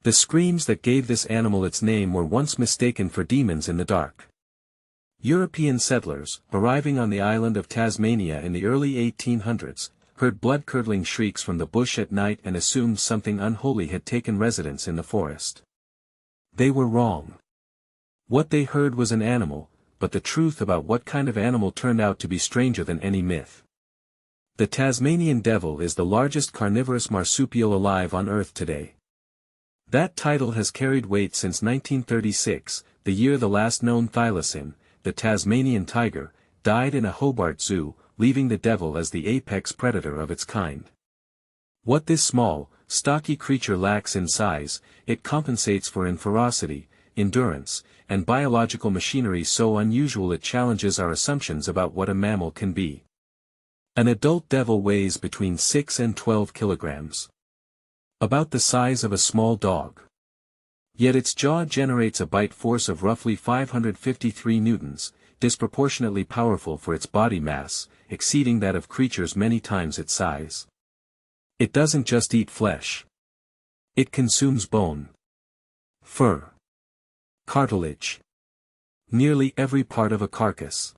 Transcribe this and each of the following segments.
The screams that gave this animal its name were once mistaken for demons in the dark. European settlers, arriving on the island of Tasmania in the early 1800s, heard blood-curdling shrieks from the bush at night and assumed something unholy had taken residence in the forest. They were wrong. What they heard was an animal, but the truth about what kind of animal turned out to be stranger than any myth. The Tasmanian devil is the largest carnivorous marsupial alive on Earth today. That title has carried weight since 1936, the year the last known thylacine, the Tasmanian tiger, died in a Hobart zoo, leaving the devil as the apex predator of its kind. What this small, stocky creature lacks in size, it compensates for in ferocity, endurance, and biological machinery so unusual it challenges our assumptions about what a mammal can be. An adult devil weighs between 6 and 12 kilograms. About the size of a small dog. Yet its jaw generates a bite force of roughly 553 newtons, disproportionately powerful for its body mass, exceeding that of creatures many times its size. It doesn't just eat flesh. It consumes bone, fur, cartilage, nearly every part of a carcass.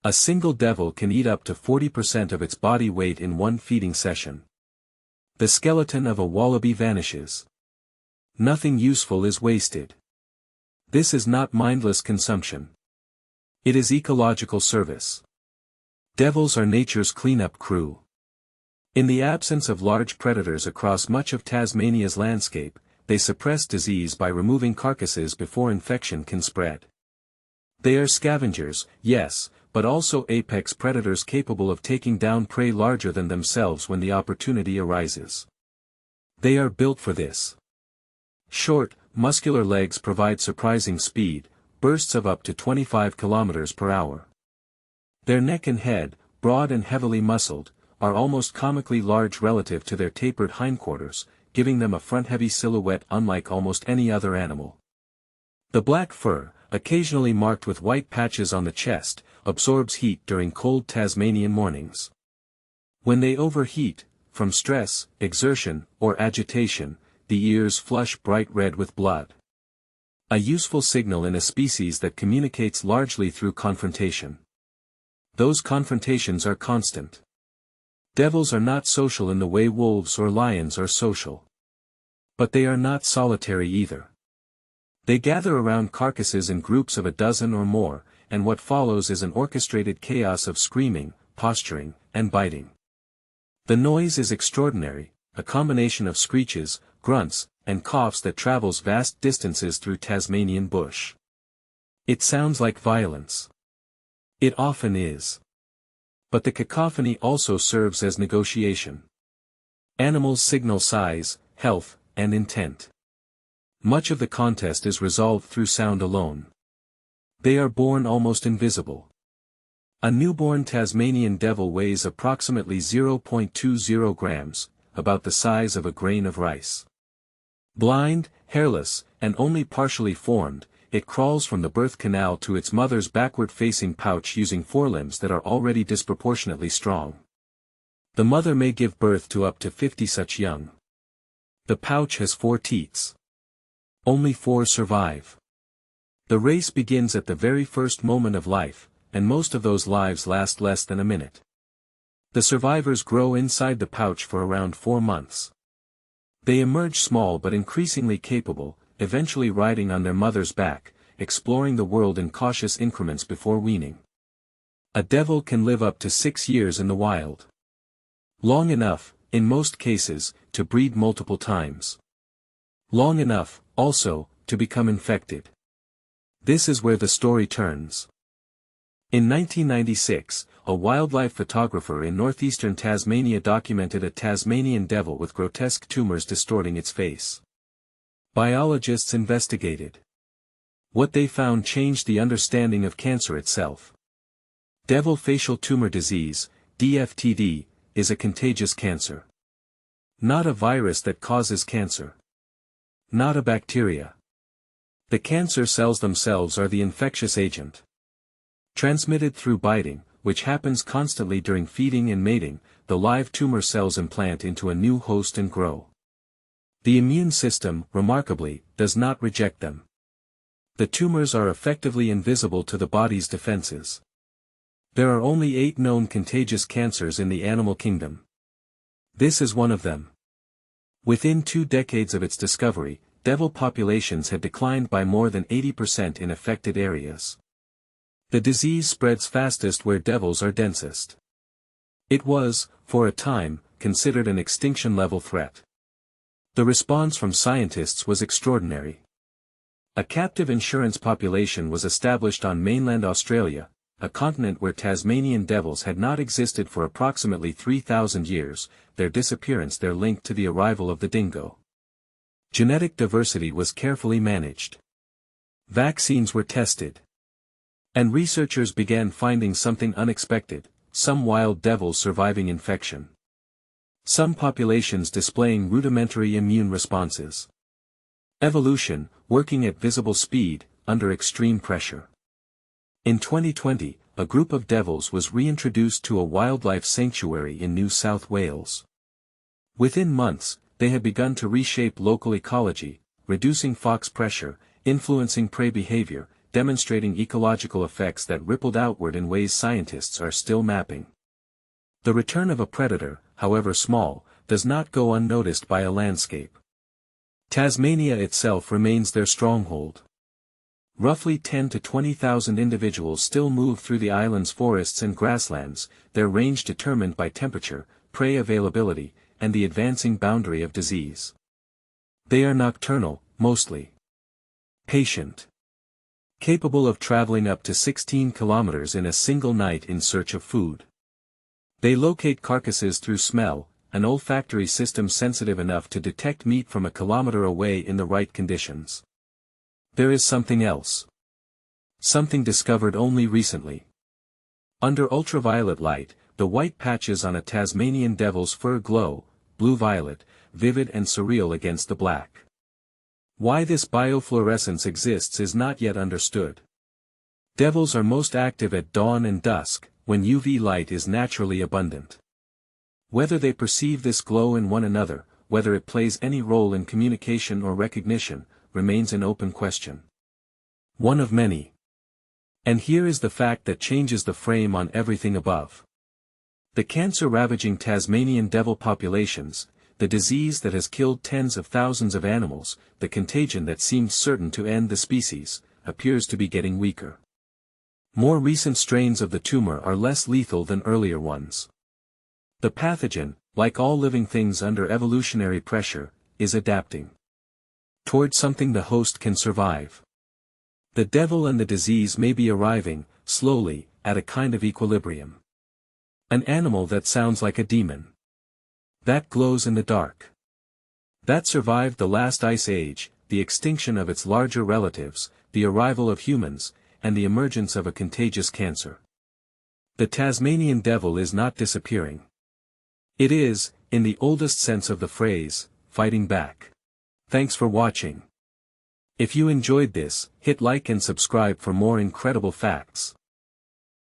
A single devil can eat up to 40% of its body weight in one feeding session. The skeleton of a wallaby vanishes. Nothing useful is wasted. This is not mindless consumption. It is ecological service. Devils are nature's cleanup crew. In the absence of large predators across much of Tasmania's landscape, they suppress disease by removing carcasses before infection can spread. They are scavengers, yes, but also apex predators capable of taking down prey larger than themselves when the opportunity arises. They are built for this. Short, muscular legs provide surprising speed, bursts of up to 25 kilometers per hour. Their neck and head, broad and heavily muscled, are almost comically large relative to their tapered hindquarters, giving them a front-heavy silhouette unlike almost any other animal. The black fur, occasionally marked with white patches on the chest, absorbs heat during cold Tasmanian mornings. When they overheat, from stress, exertion, or agitation, the ears flush bright red with blood. A useful signal in a species that communicates largely through confrontation. Those confrontations are constant. Devils are not social in the way wolves or lions are social. But they are not solitary either. They gather around carcasses in groups of a dozen or more, and what follows is an orchestrated chaos of screaming, posturing, and biting. The noise is extraordinary, a combination of screeches, grunts, and coughs that travels vast distances through Tasmanian bush. It sounds like violence. It often is. But the cacophony also serves as negotiation. Animals signal size, health, and intent. Much of the contest is resolved through sound alone. They are born almost invisible. A newborn Tasmanian devil weighs approximately 0.20 grams, about the size of a grain of rice. Blind, hairless, and only partially formed, it crawls from the birth canal to its mother's backward-facing pouch using forelimbs that are already disproportionately strong. The mother may give birth to up to 50 such young. The pouch has 4 teats. Only 4 survive. The race begins at the very first moment of life, and most of those lives last less than a minute. The survivors grow inside the pouch for around 4 months. They emerge small but increasingly capable, eventually riding on their mother's back, exploring the world in cautious increments before weaning. A devil can live up to 6 years in the wild. Long enough, in most cases, to breed multiple times. Long enough, also, to become infected. This is where the story turns. In 1996, a wildlife photographer in northeastern Tasmania documented a Tasmanian devil with grotesque tumors distorting its face. Biologists investigated. What they found changed the understanding of cancer itself. Devil facial tumor disease, DFTD, is a contagious cancer. Not a virus that causes cancer. Not a bacteria. The cancer cells themselves are the infectious agent. Transmitted through biting, which happens constantly during feeding and mating, the live tumor cells implant into a new host and grow. The immune system, remarkably, does not reject them. The tumors are effectively invisible to the body's defenses. There are only 8 known contagious cancers in the animal kingdom. This is one of them. Within 2 decades of its discovery, devil populations had declined by more than 80% in affected areas. The disease spreads fastest where devils are densest. It was, for a time, considered an extinction-level threat. The response from scientists was extraordinary. A captive insurance population was established on mainland Australia, a continent where Tasmanian devils had not existed for approximately 3,000 years, their disappearance there linked to the arrival of the dingo. Genetic diversity was carefully managed. Vaccines were tested. And researchers began finding something unexpected, some wild devils surviving infection. Some populations displaying rudimentary immune responses. Evolution, working at visible speed, under extreme pressure. In 2020, a group of devils was reintroduced to a wildlife sanctuary in New South Wales. Within months, they had begun to reshape local ecology, reducing fox pressure, influencing prey behavior, demonstrating ecological effects that rippled outward in ways scientists are still mapping. The return of a predator, however small, does not go unnoticed by a landscape. Tasmania itself remains their stronghold. Roughly 10 to 20,000 individuals still move through the island's forests and grasslands, their range determined by temperature, prey availability, and the advancing boundary of disease. They are nocturnal, mostly. Patient. Capable of traveling up to 16 kilometers in a single night in search of food. They locate carcasses through smell, an olfactory system sensitive enough to detect meat from a kilometer away in the right conditions. There is something else. Something discovered only recently. Under ultraviolet light, the white patches on a Tasmanian devil's fur glow, blue-violet, vivid and surreal against the black. Why this biofluorescence exists is not yet understood. Devils are most active at dawn and dusk, when UV light is naturally abundant. Whether they perceive this glow in one another, whether it plays any role in communication or recognition, remains an open question. One of many. And here is the fact that changes the frame on everything above. The cancer ravaging Tasmanian devil populations, the disease that has killed tens of thousands of animals, the contagion that seemed certain to end the species, appears to be getting weaker. More recent strains of the tumor are less lethal than earlier ones. The pathogen, like all living things under evolutionary pressure, is adapting toward something the host can survive. The devil and the disease may be arriving, slowly, at a kind of equilibrium. An animal that sounds like a demon. That glows in the dark. That survived the last ice age, the extinction of its larger relatives, the arrival of humans, and the emergence of a contagious cancer. The Tasmanian devil is not disappearing. It is, in the oldest sense of the phrase, fighting back. Thanks for watching. If you enjoyed this, hit like and subscribe for more incredible facts.